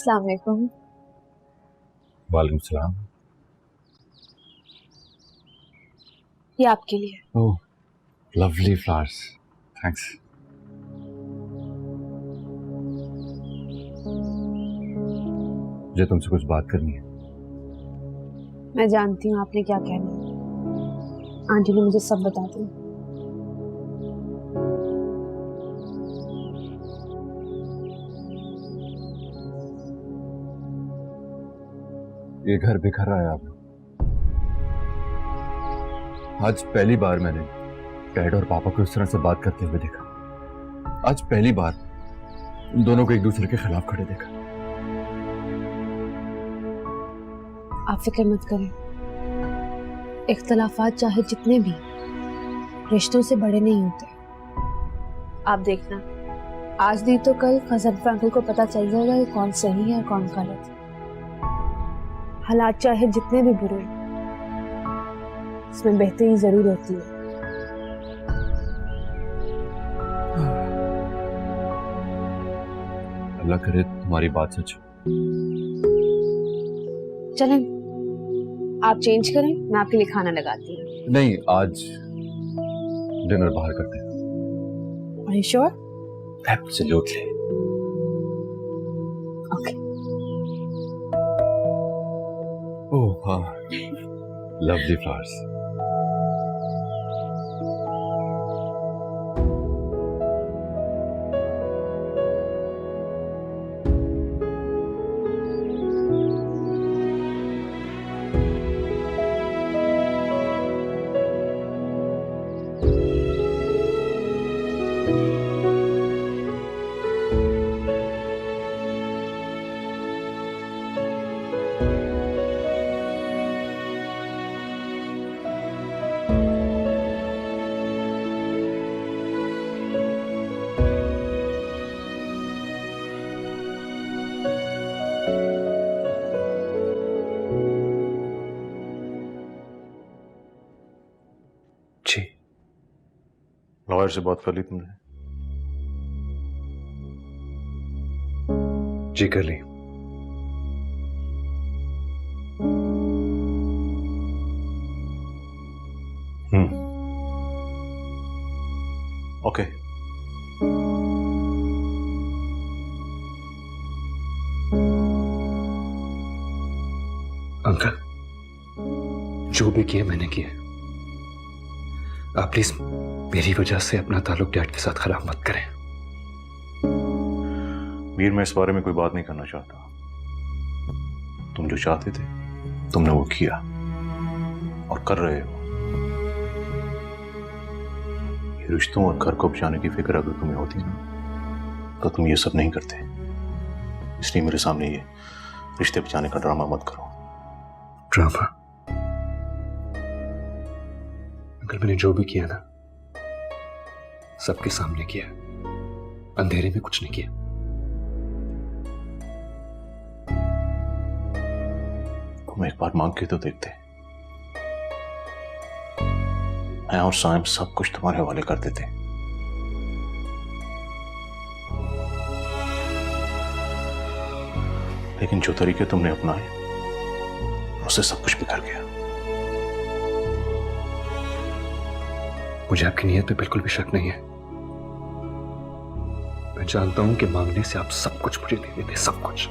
अस्सलाम वालेकुम। वालेकुम सलाम। ये आपके लिए। ओह, लवली फ्लावर्स, थैंक्स। मुझे तुमसे कुछ बात करनी है। मैं जानती हूँ आपने क्या कहना है। आंटी ने मुझे सब बता दिया। ये घर बिखर रहा है आप। आज पहली बार मैंने डैड और पापा को इस तरह से बात करते हुए देखा। आज पहली बार उन दोनों को एक दूसरे के खिलाफ खड़े देखा। आप फिक्र मत करें, इख्तलाफात चाहे जितने भी, रिश्तों से बड़े नहीं होते। आप देखना, आज नहीं तो कल खजर अंकल को पता चल जाएगा कि कौन सही है और कौन गलत। हालात चाहे जितने भी बुरे, इसमें बेहतरी जरूर होती है। अल्लाह करे तुम्हारी बात सच हो। चलें, आप चेंज करें, मैं आपके लिए खाना लगाती हूँ। नहीं, आज डिनर बाहर करते हैं। Are you sure? Absolutely. Okay. Oh, हाँ, lovely flowers. जी, लॉयर से बात कर ली तुमने? जी कर ली। ओके। अंकल, जो भी किया मैंने किया। आप प्लीज मेरी वजह से अपना ताल्लुक डैड के साथ खराब मत करें। मीर, मैं इस बारे में कोई बात नहीं करना चाहता। तुम जो चाहते थे तुमने वो किया और कर रहे हो। ये रिश्तों और घर को बचाने की फिक्र अगर तुम्हें होती ना तो तुम ये सब नहीं करते। इसलिए मेरे सामने ये रिश्ते बचाने का ड्रामा मत करो। ड्रामा? अंकल, मैंने जो भी किया ना सबके सामने किया, अंधेरे में कुछ नहीं किया। तुम एक बार मांग के तो देखते। मैं और साइम सब कुछ तुम्हारे हवाले कर देते। लेकिन जो तरीके तुमने अपनाए उससे सब कुछ बिखर गया। मुझे आपकी नीयत पे बिल्कुल भी शक नहीं है। मैं जानता हूं कि मांगने से आप सब कुछ मुझे दे देते, सब कुछ।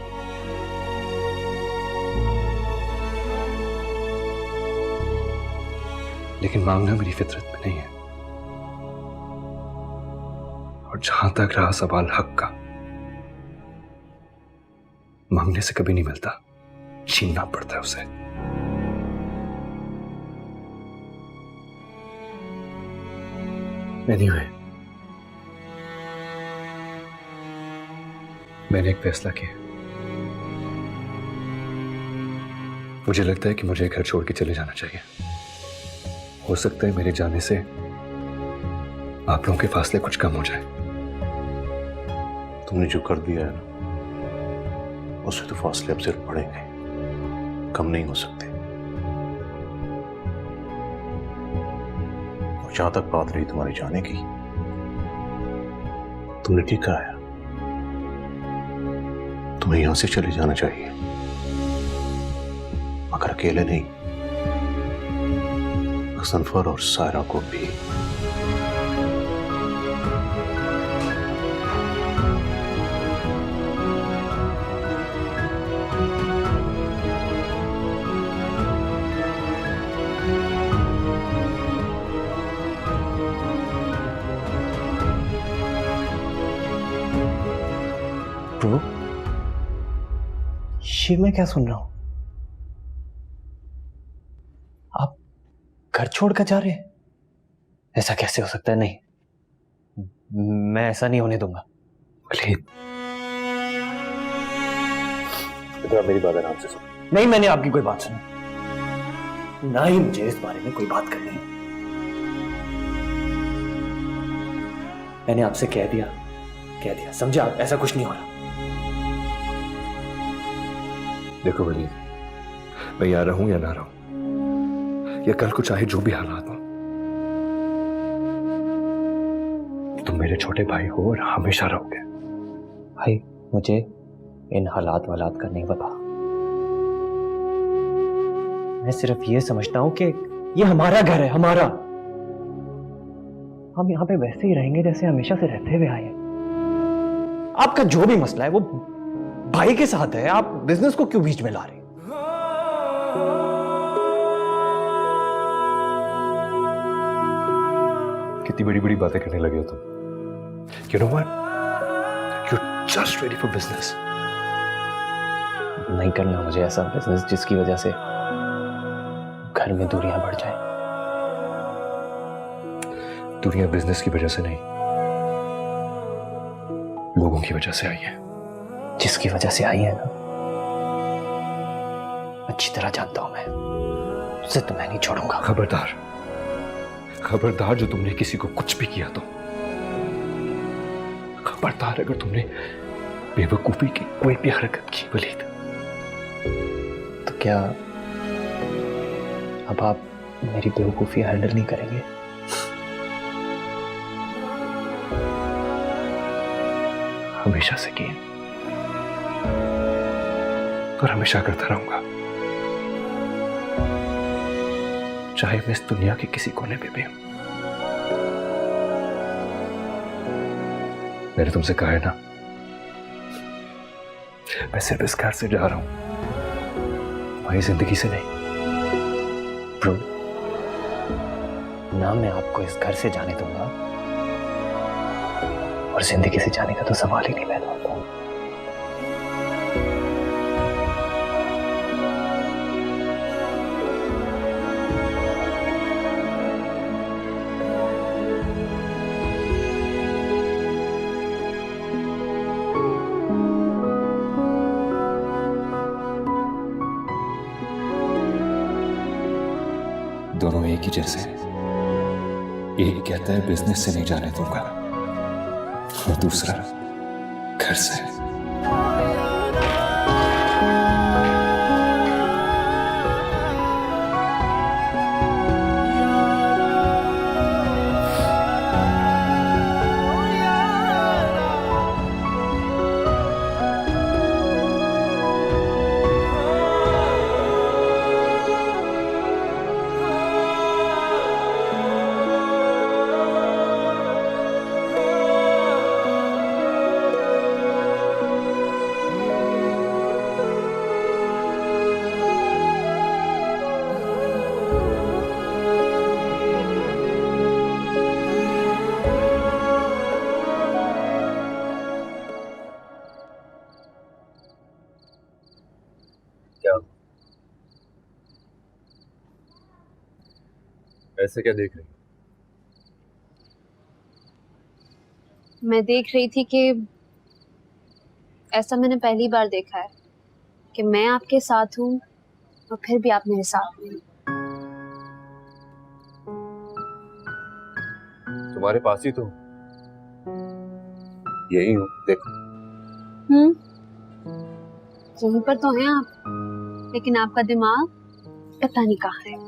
लेकिन मांगना मेरी फितरत में नहीं है। और जहां तक रहा सवाल हक का, मांगने से कभी नहीं मिलता, छीनना पड़ता है उसे। Anyway, मैंने एक फैसला किया। मुझे लगता है कि मुझे घर छोड़ के चले जाना चाहिए। हो सकता है मेरे जाने से आप लोगों के फासले कुछ कम हो जाए। तुमने जो कर दिया है ना, उससे तो फासले अब सिर्फ बढ़ेंगे, कम नहीं हो सकते। और जहां तक बात रही तुम्हारे जाने की, तुमने ठीक कहा है। तुम्हें यहां से चले जाना चाहिए, मगर अकेले नहीं, गजनफर और सायरा को भी। ब्रो, ये मैं क्या सुन रहा हूं? आप घर छोड़कर जा रहे हैं? ऐसा कैसे हो सकता है? नहीं, मैं ऐसा नहीं होने दूंगा। वलीद, मेरी बात आराम से सुन। नहीं, मैंने आपकी कोई बात सुनी, ना ही मुझे इस बारे में कोई बात करनी है। मैंने आपसे कह दिया, समझे आप? ऐसा कुछ नहीं हो रहा। देखो वलीद, मैं यहाँ रहूं या ना रहूं, या कल को चाहे जो भी हालात हो, तुम मेरे छोटे भाई हो और हमेशा रहोगे। भाई, मुझे इन हालात वालात का नहीं पता। मैं सिर्फ ये समझता हूं कि ये हमारा घर है, हमारा। हम यहाँ पे वैसे ही रहेंगे जैसे हमेशा से रहते हुए आए हैं। आपका जो भी मसला है वो भाई के साथ है, आप बिजनेस को क्यों बीच में ला रहे हैं? कितनी बड़ी बड़ी बातें करने लगे हो तुम। You know what? You're just ready for business. नहीं करना मुझे ऐसा बिजनेस जिसकी वजह से घर में दूरियां बढ़ जाए। दुनिया बिजनेस की वजह से नहीं, लोगों की वजह से आई है। जिसकी वजह से आई है ना, अच्छी तरह जानता हूं मैं, उसे तो मैं नहीं छोड़ूंगा। खबरदार, खबरदार, जो तुमने किसी को कुछ भी किया तो खबरदार, अगर तुमने बेवकूफी की कोई भी हरकत की वलीद। तो क्या अब आप मेरी बेवकूफी हैंडल नहीं करेंगे? हमेशा से की और हमेशा करता रहूंगा, चाहे मैं इस दुनिया के किसी कोने पे भी हूं। मैंने तुमसे कहा है ना, मैं सिर्फ इस घर से जा रहा हूं, वही जिंदगी से नहीं। ब्रो, ना मैं आपको इस घर से जाने दूंगा और जिंदगी से जाने का तो सवाल ही नहीं पैदा होता। दोनों एक ही जैसे, एक कहता है बिजनेस से नहीं जाने दूंगा और दूसरा घर से। ऐसे क्या देख रही? मैं देख रही थी कि ऐसा मैंने पहली बार देखा है कि मैं आपके साथ हूँ और फिर भी आप मेरे साथ नहीं। तुम्हारे पास ही तो यही हूं, देखो। यहीं पर तो हैं आप, लेकिन आपका दिमाग पता नहीं कहाँ है।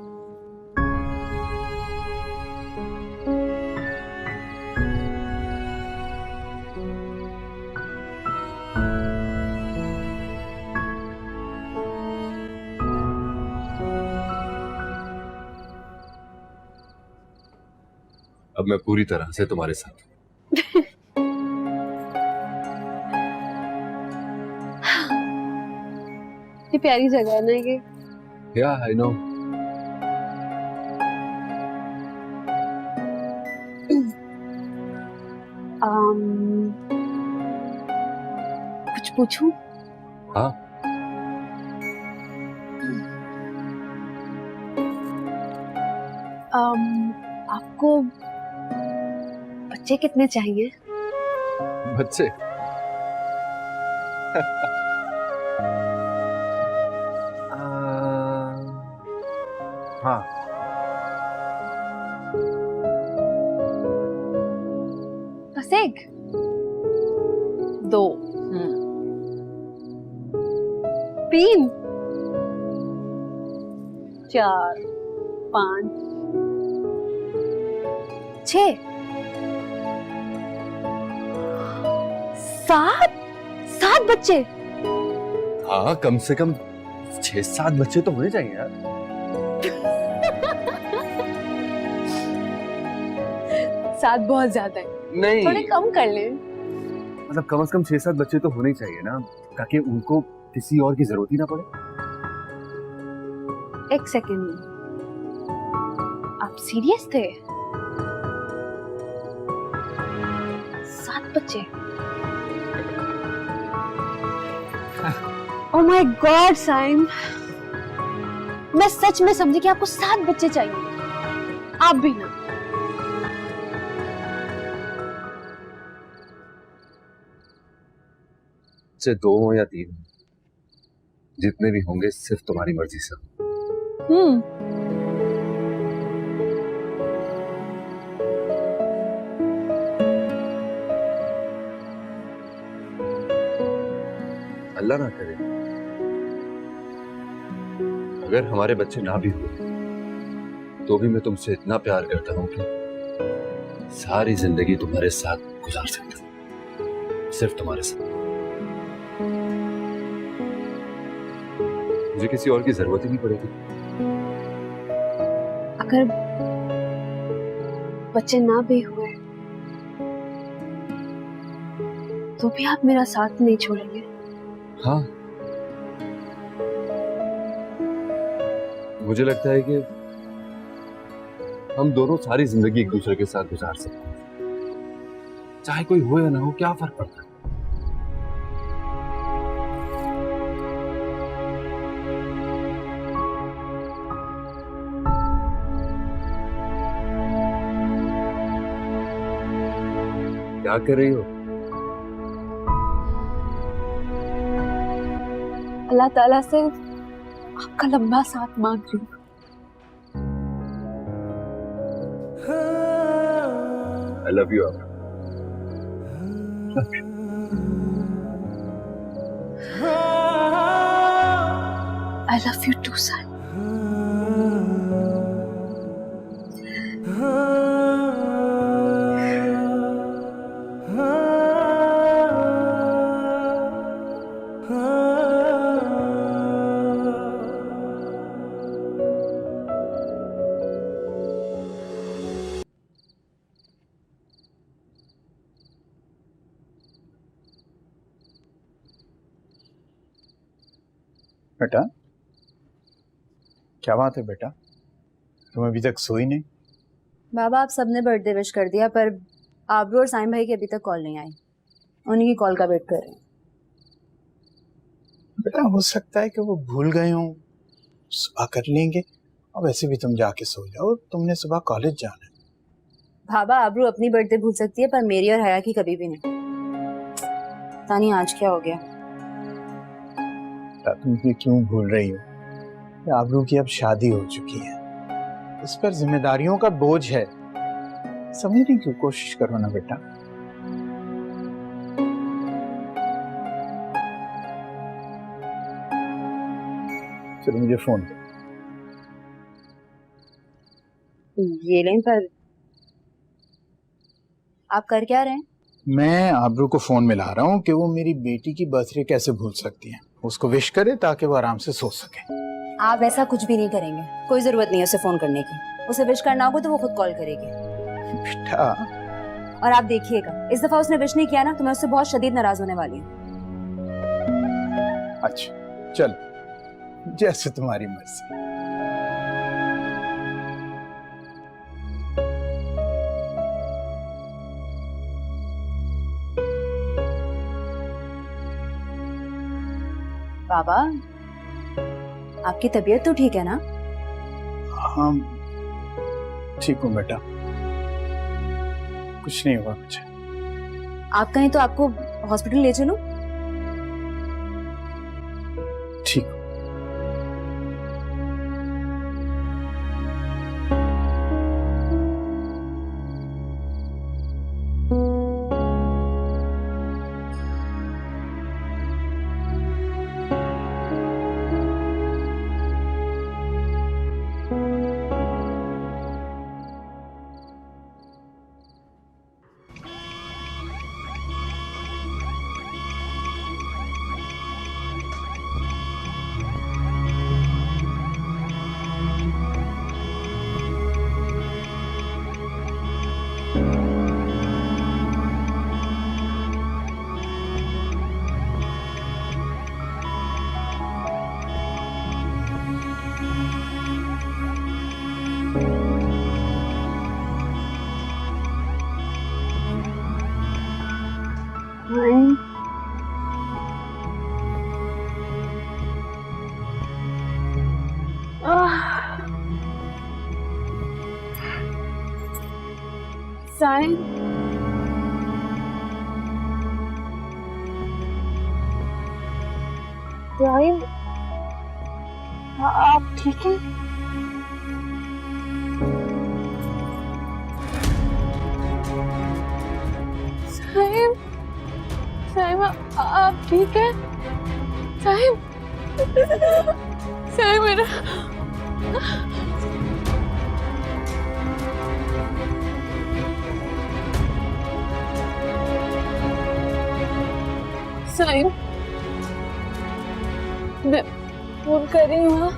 अब मैं पूरी तरह से तुम्हारे साथ हूं। ये प्यारी जगह है ना ये। या आई नो। कुछ पूछूं? हाँ। आपको बच्चे कितने चाहिए? बच्चे? हाँ। बस एक? दो? तीन? चार? पांच? 6? 7 बच्चे? हाँ, कम से कम 6-7 बच्चे तो होने चाहिए यार। 7 बहुत ज्यादा है, नहीं, थोड़े कम कर ले। मतलब कम से कम 6-7 बच्चे तो होने चाहिए ना, ताकि उनको किसी और की जरूरत ही ना पड़े। एक सेकेंड, आप सीरियस थे? 7 बच्चे? ओह माय गॉड साइम, मैं सच में समझी कि आपको 7 बच्चे चाहिए। आप भी ना। चाहे 2 हो या 3, जितने भी होंगे सिर्फ तुम्हारी मर्जी से। अल्लाह ना करे अगर हमारे बच्चे ना भी हुए तो भी मैं तुमसे इतना प्यार करता हूं कि सारी जिंदगी तुम्हारे साथ गुजार सकता हूं, सिर्फ तुम्हारे साथ। मुझे किसी और की जरूरत ही नहीं पड़ेगी। अगर बच्चे ना भी हुए तो भी आप मेरा साथ नहीं छोड़ेंगे? हाँ, मुझे लगता है कि हम दोनों सारी जिंदगी एक दूसरे के साथ गुजार सकते हैं, चाहे कोई हो या ना हो, क्या फर्क पड़ता है। क्या कर रही हो? अल्लाह ताला से आपका लंबा साथ मांग रही हूँ। I love you, Amra. I love you too, son. बेटा, क्या बात है बेटा, तुम अभी तक सोई नहीं? बाबा, आप सबने बर्थडे विश कर दिया पर आबरू और साइम भाई की अभी तक कॉल नहीं आई। उन्हीं की कॉल का वेट कर रहे हैं। बेटा, हो सकता है कि वो भूल गए हों, सुबह कर लेंगे। और वैसे भी तुम जाके सो जाओ, तुमने सुबह कॉलेज जाना है। बाबा, आबरू अपनी बर्थडे भूल सकती है पर मेरी और हया की कभी भी नहीं। पता नहीं आज क्या हो गया। बेटा, तुम ये क्यों भूल रही हो? आबरू की अब शादी हो चुकी है, इस पर जिम्मेदारियों का बोझ है। समझने की कोशिश करो ना बेटा। चलो मुझे फोन दो। ये लें, पर आप कर क्या रहे हैं? मैं आबरू को फोन मिला रहा हूँ कि वो मेरी बेटी की बर्थडे कैसे भूल सकती है, उसको विश करे ताकि वो आराम से सो सके। आप ऐसा कुछ भी नहीं करेंगे, कोई जरूरत नहीं है उसे फोन करने की। उसे विश करना होगा तो वो खुद कॉल करेगी। बेटा और आप देखिएगा, इस दफा उसने विश नहीं किया ना तो मैं उससे बहुत शदीद नाराज होने वाली हूँ। अच्छा चल, जैसे तुम्हारी मर्जी। बाबा, आपकी तबीयत तो ठीक है ना? हाँ ठीक हूँ बेटा, कुछ नहीं हुआ मुझे। आप कहें तो आपको हॉस्पिटल ले चलूं? ठीक हूँ। साइन, साइन, आप ठीक हैं? साइम, साइम, आप ठीक हैं? साइम, साइम मेरा साइम, मैं फोन कर रही हूँ।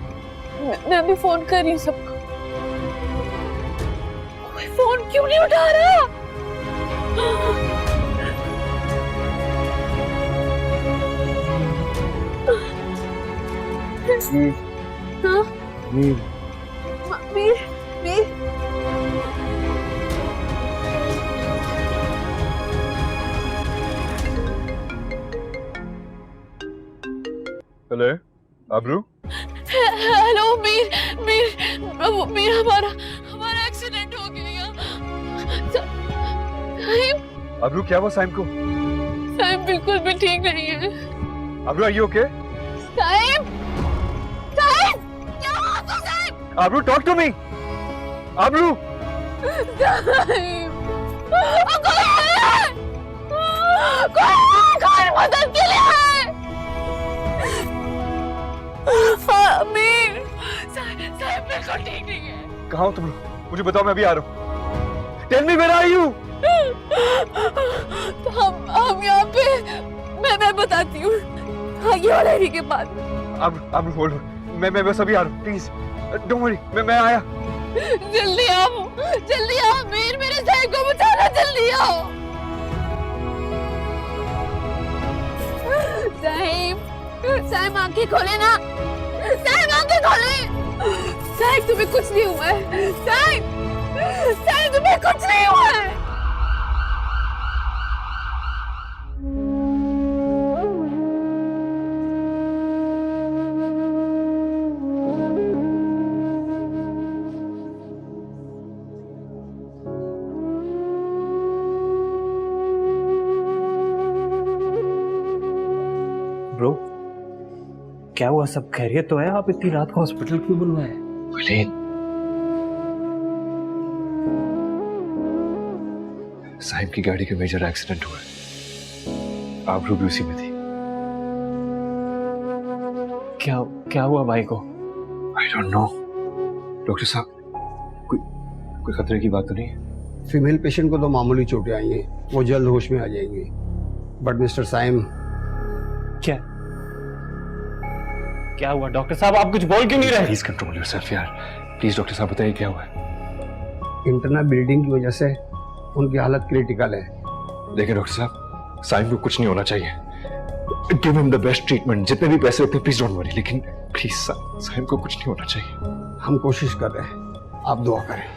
मैं अभी फोन कर रही हूँ सबको। कोई फोन क्यों नहीं उठा रहा? हाँ? मीर, मीर, हेलो अब्रू। हेलो मीर, मीर हमारा एक्सीडेंट हो गया। साइम, अब्रू क्या हुआ साइम को? साइम बिल्कुल भी ठीक नहीं है। Abru are you okay? Saim, Saim, क्या हुआ आपको Saim? Abru talk to me. Abru Saim, कोई मदद के लिए है। मीर, साइम बिल्कुल ठीक नहीं है। कहाँ हो तुम लोग? मुझे बताओ, मैं अभी आ रहा हूँ। Tell me where are you? हम यहाँ पे, मैं बताती हूँ। हाँ, ये वाला एरिया के पास। अब होल्ड, मैं बस अभी आ रहा हूँ, प्लीज डोंट वरी, मैं आया। जल्दी आओ मीर, मेरे साइम को बचाना, जल्दी आओ। साइम आंखें खोले ना, साइम आंखें खोले। साइम तुम्हें कुछ नहीं हुआ है, साइम तुम्हें कुछ नहीं हुआ है। ब्रो, क्या हुआ? सब खैरियत तो है? आप इतनी रात को हॉस्पिटल क्यों बुलवाए? वलीद, साहिब की गाड़ी का मेजर एक्सीडेंट हुआ है। आबरू भी उसी में थी। क्या हुआ भाई को? I don't know. डॉक्टर साहब, कोई खतरे की बात तो नहीं है? फीमेल पेशेंट को तो मामूली चोटें आई हैं, वो जल्द होश में आ जाएंगे। बट मिस्टर साइम, क्या हुआ? डॉक्टर साहब आप कुछ बोल क्यों नहीं रहे? प्लीज कंट्रोल योरसेल्फ यार, प्लीज डॉक्टर साहब बताइए क्या हुआ है? इंटरनल ब्लीडिंग की वजह से उनकी हालत क्रिटिकल है। देखिए डॉक्टर साहब, साइम को कुछ नहीं होना चाहिए। Give him the best treatment, जितने भी पैसे होते हैं प्लीज डोंट वरी, लेकिन प्लीज साइम को कुछ नहीं होना चाहिए। हम कोशिश कर रहे हैं, आप दुआ करें।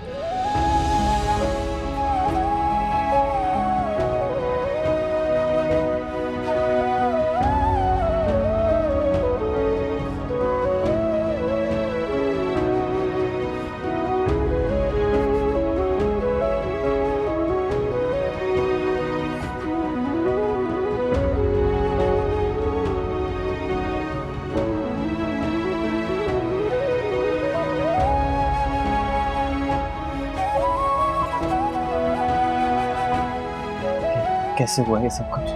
कैसे हुआ ये सब कुछ?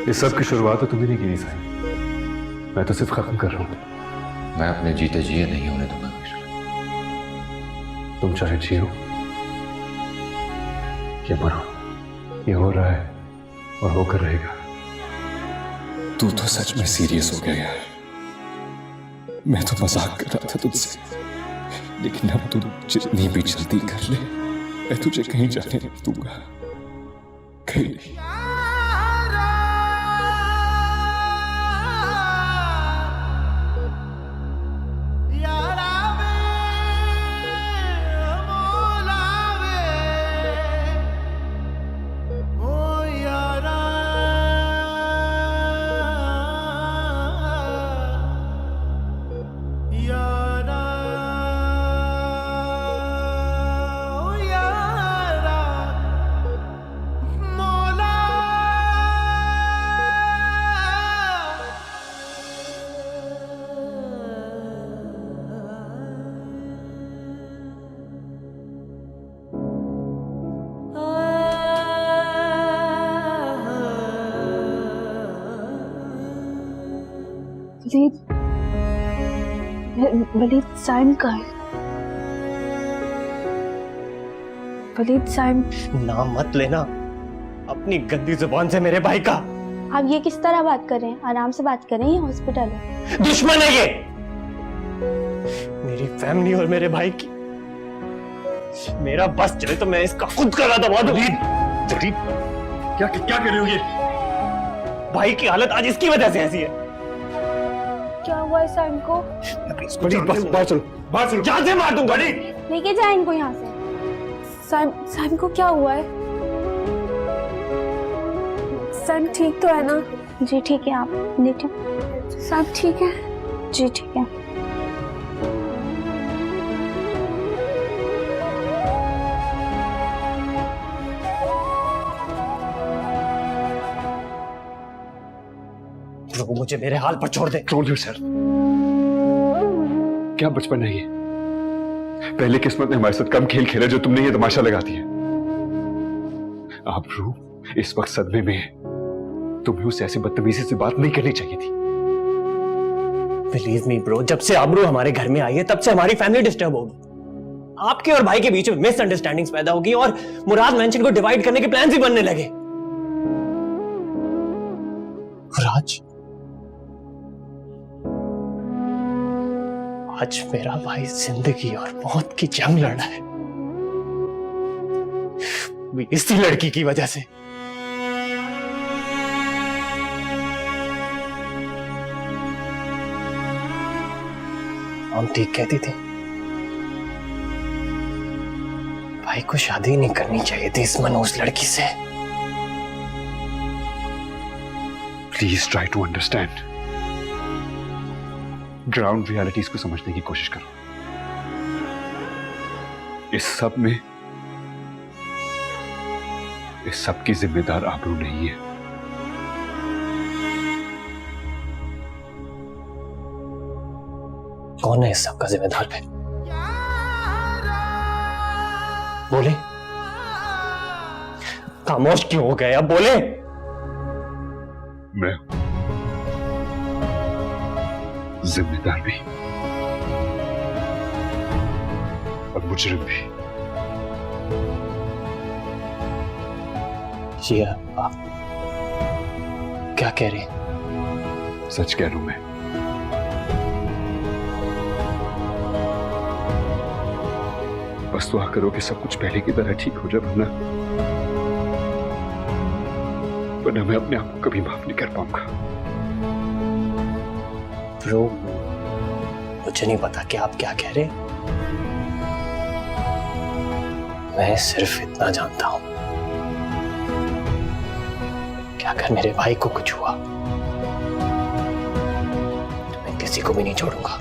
इस सब की शुरुआत तो तुम्हें नहीं की थी साईं, मैं तो सिर्फ खत्म कर रहा हूं। मैं अपने जीते जिए नहीं होने दूंगा मिश्रा। तुम चाहे जियो या मरो, ये हो रहा है और होकर रहेगा। तू तो सच में सीरियस हो गया यार। मैं तो मजाक कर रहा था तुझसे, लेकिन अब तू जितनी भी जल्दी कर ले, मैं तुझे कहीं जाने नहीं दूंगा, कहीं नहीं। वलीद साइम का है। वलीद साइम। नाम मत लेना अपनी गंदी जुबान से मेरे भाई का। आप ये किस तरह बात कर रहे हैं? आराम से बात करें, ये हॉस्पिटल है। दुश्मन है ये मेरी फैमिली और मेरे भाई की। मेरा बस चले तो मैं इसका खुद का दबा दूं। क्या क्या कर रहे हो ये? भाई की हालत आज इसकी वजह से ऐसी है। क्या हुआ है साइम को? बस बाहर चलो, बाहर चलो। जान से मार दूंगा। लेके जाए इनको यहाँ से। साइम को क्या हुआ है? साइम ठीक तो है ना? जी ठीक है, आप लेटे। साइम ठीक है? जी ठीक है। लोग मुझे मेरे हाल पर छोड़ दे। छोड़ दो सर। क्या बचपन है ये? पहले किस्मत ने हमारे साथ कम खेल खेला जो तुमने ये तमाशा लगा दिया। आबरू इस वक्त सदमे में है। तुम्हें उसे ऐसी बदतमीजी से बात नहीं करनी चाहिए थी। बिलीव मी ब्रो, जब से आबरू हमारे घर में आई है तब से हमारी फैमिली डिस्टर्ब होगी। आपके और भाई के बीच में मिसअंडरस्टैंडिंग्स पैदा होगी और मुराद मेंशन को डिवाइड करने के प्लान्स भी बनने लगे। राज, आज मेरा भाई जिंदगी और मौत की जंग लड़ रहा है, इसी लड़की की वजह से। हम ठीक कहती थी, भाई को शादी नहीं करनी चाहिए थी इस मनोज लड़की से। Please try to understand. Ground realities को समझने की कोशिश करो। इस सब की जिम्मेदार आबरू नहीं है। कौन है इस सब का जिम्मेदार? पे बोले, खामोश क्यों हो गए? अब बोले। मैं जिम्मेदार भी और मुजरिम भी। जी आप क्या कह रहे हैं? सच कह रहा हूं मैं। बस दुआ करो कि सब कुछ पहले की तरह ठीक हो जाए, वरना मैं अपने आप को कभी माफ नहीं कर पाऊंगा। ब्रो, मुझे नहीं पता कि आप क्या कह रहे हैं। मैं सिर्फ इतना जानता हूं कि अगर मेरे भाई को कुछ हुआ तो मैं किसी को भी नहीं छोड़ूंगा।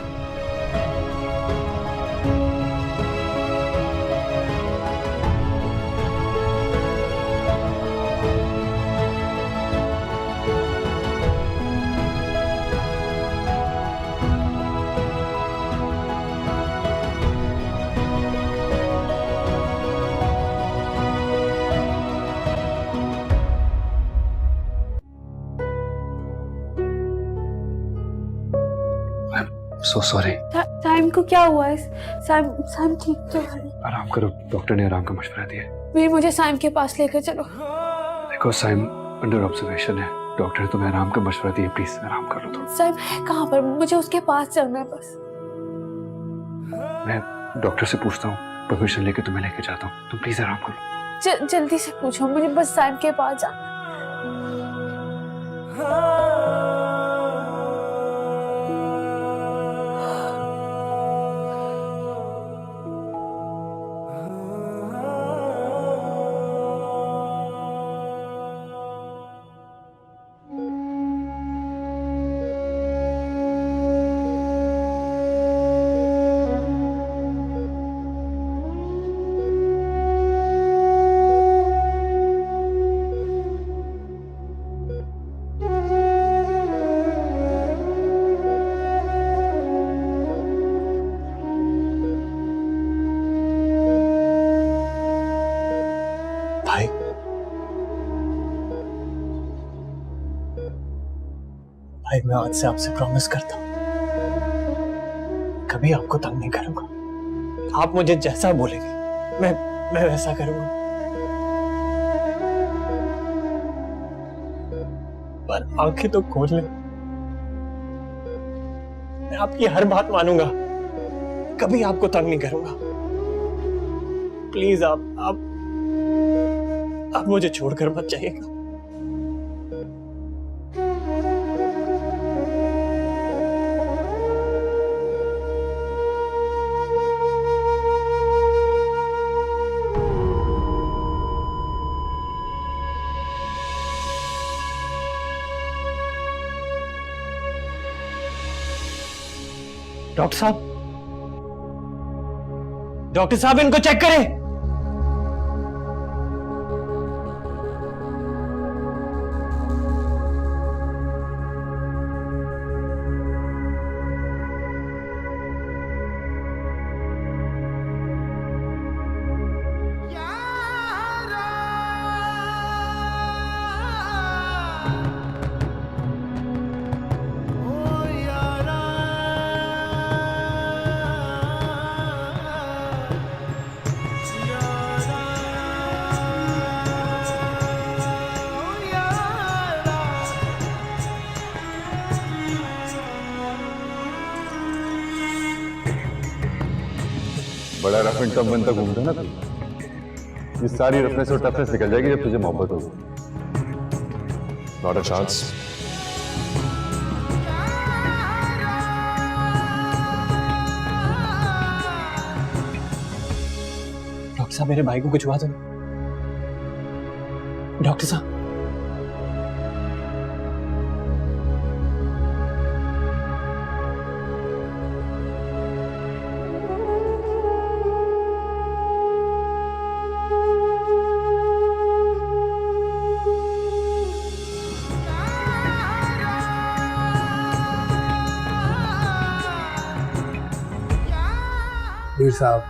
So sorry। साइम को क्या हुआ है? साइम ठीक तो है? आराम करो, डॉक्टर ने आराम का मशवरा दिया। वीर, मुझे साइम के पास लेकर चलो। देखो साइम अंडर ऑब्जर्वेशन है, डॉक्टर ने तुम्हें आराम का मशवरा दिया, प्लीज आराम कर लो थोड़ा। साइम है कहाँ पर? मुझे उसके पास चलना है बस। मैं डॉक्टर से पूछता हूँ, परमिशन लेके तुम्हें लेके जाता हूँ, तुम प्लीज आराम करो। जल्दी से पूछो, मुझे बस साइम के पास जाना। भाई, भाई मैं आज से आपसे प्रॉमिस करता हूं कभी आपको तंग नहीं करूंगा। आप मुझे जैसा बोलेंगे मैं वैसा करूंगा। पर आंखें तो खोल ले, मैं आपकी हर बात मानूंगा, कभी आपको तंग नहीं करूंगा। प्लीज आप मुझे छोड़कर मत जाइएगा। डॉक्टर साहब इनको चेक करें। बड़ा रफ एंड टफ बनता घूमता ना तू, ये सारी रफनेस और टफनेस निकल जाएगी जब तुझे मोहब्बत होगी। Not a chance. डॉक्टर साहब मेरे भाई को कुछ हुआ तो? डॉक्टर साहब वीर साहब,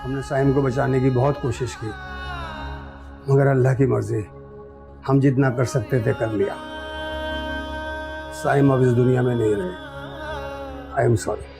हमने साइम को बचाने की बहुत कोशिश की, मगर अल्लाह की मर्जी, हम जितना कर सकते थे कर लिया। साइम अब इस दुनिया में नहीं रहे। I am sorry.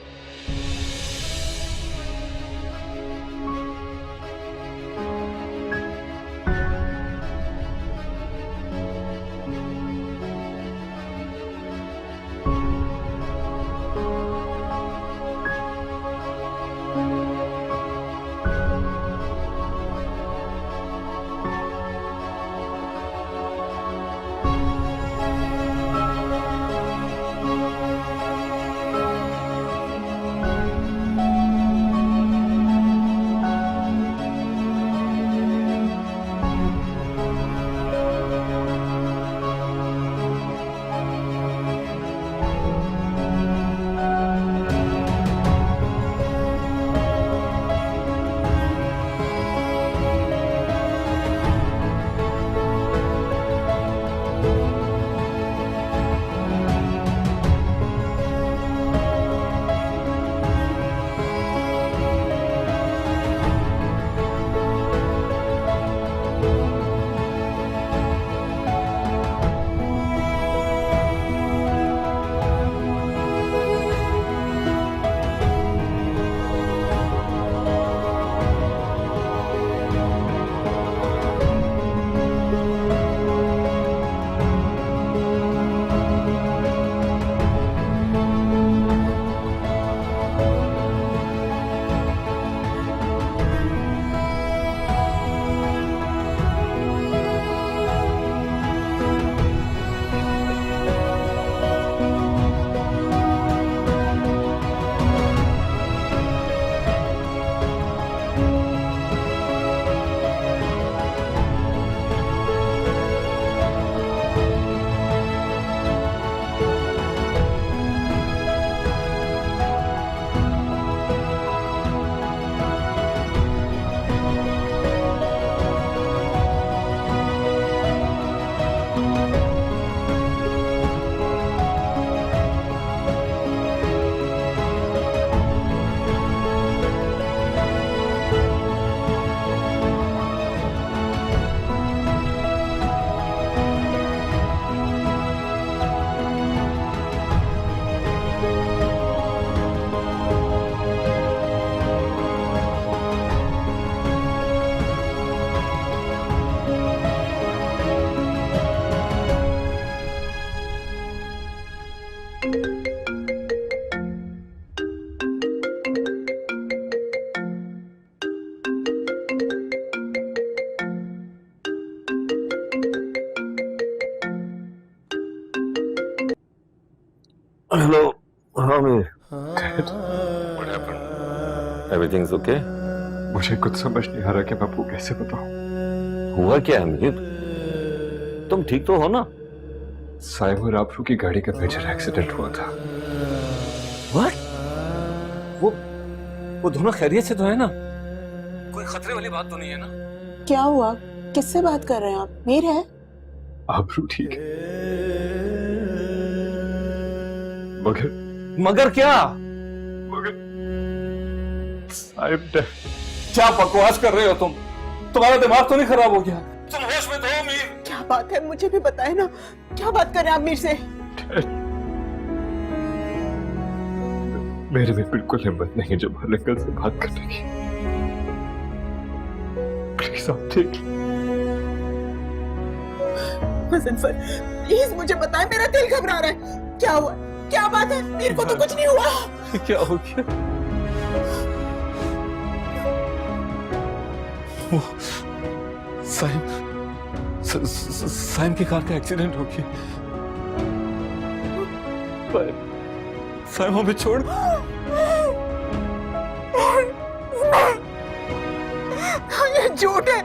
हेलो हाँ मीर, एवरीथिंग ओके? मुझे कुछ समझ नहीं आ रहा कि मैं आपको कैसे बताऊं। हुआ क्या है मीर? तुम ठीक तो हो ना? साइम और आबरू की गाड़ी का मेजर एक्सीडेंट हुआ था। What? वो दोनों खैरियत से तो है ना? कोई खतरे वाली बात तो नहीं है ना? क्या हुआ? किससे बात कर रहे हैं आप? मीर है? आबरू ठीक है, मगर क्या? साइम डेड। क्या बकवास कर रहे हो तुम? तुम्हारा दिमाग तो नहीं खराब हो गया? तुम होश में तो हो मीर? क्या बात है, मुझे भी बताए ना। क्या बात कर रहे हैं आप मीर से? मेरे में बिल्कुल हिम्मत नहीं है जब अंकल से बात करने की। प्लीज आप देख मुजफ्फर, प्लीज मुझे बताएं, मेरा दिल घबरा रहा है। क्या हुआ? क्या बात है? मीर को तो कुछ नहीं हुआ। क्या हो गया? वो साइम की कार का एक्सीडेंट हो गया। साइम हमें छोड़। ये झूठ है,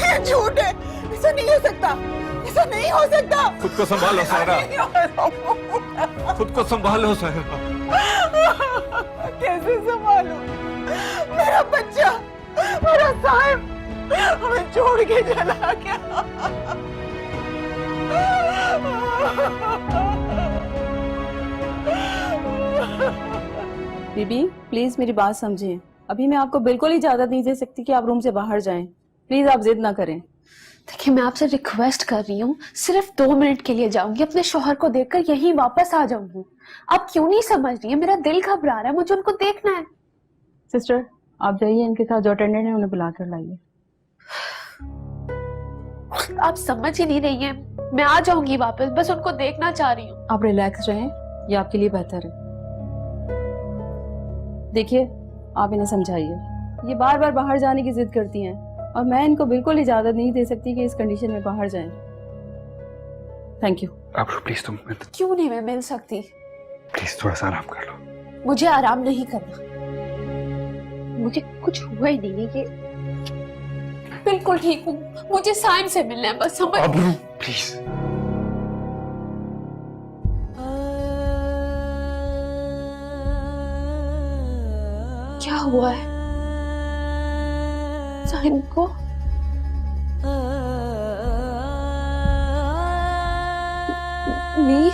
ये झूठ है। ऐसा नहीं हो सकता, ऐसा नहीं हो सकता। खुद को संभालो सायरा, खुद को संभालो सायरा। कैसे संभालूं? मेरा बच्चा, मेरा साहिब हमें छोड़ के चला गया। बीबी प्लीज मेरी बात समझिए। अभी मैं आपको बिल्कुल इजाजत नहीं दे सकती कि आप रूम से बाहर जाएं। प्लीज आप जिद ना करें। देखिए मैं आपसे रिक्वेस्ट कर रही हूँ, सिर्फ 2 मिनट के लिए जाऊंगी, अपने शौहर को देखकर यहीं वापस आ जाऊंगी। आप क्यों नहीं समझ रही है? मेरा दिल घबरा रहा है, मुझे उनको देखना है। सिस्टर आप जाइए, इनके साथ जो अटेंडेंट है उन्हें बुला कर लाइए। आप समझ ही नहीं रही हैं, मैं आ जाऊंगी वापस, बस उनको देखना चाह रही हूँ। आप रिलैक्स रहें, ये आपके लिए बेहतर है। देखिए आप इन्हें समझाइए, ये बार बार बाहर जाने की जिद करती हैं और मैं इनको बिल्कुल इजाजत नहीं दे सकती कि इस कंडीशन में बाहर जाएं। Thank you. आबरू प्लीज तुम क्यों नहीं मैं मिल सकती? प्लीज थोड़ा सा आराम कर लो। मुझे आराम नहीं करना, मुझे कुछ हुआ ही नहीं है, ये बिल्कुल ठीक हूँ। मुझे साइम से मिलना है बस, समझ। आबरू प्लीज। क्या हुआ है साइम को? वीर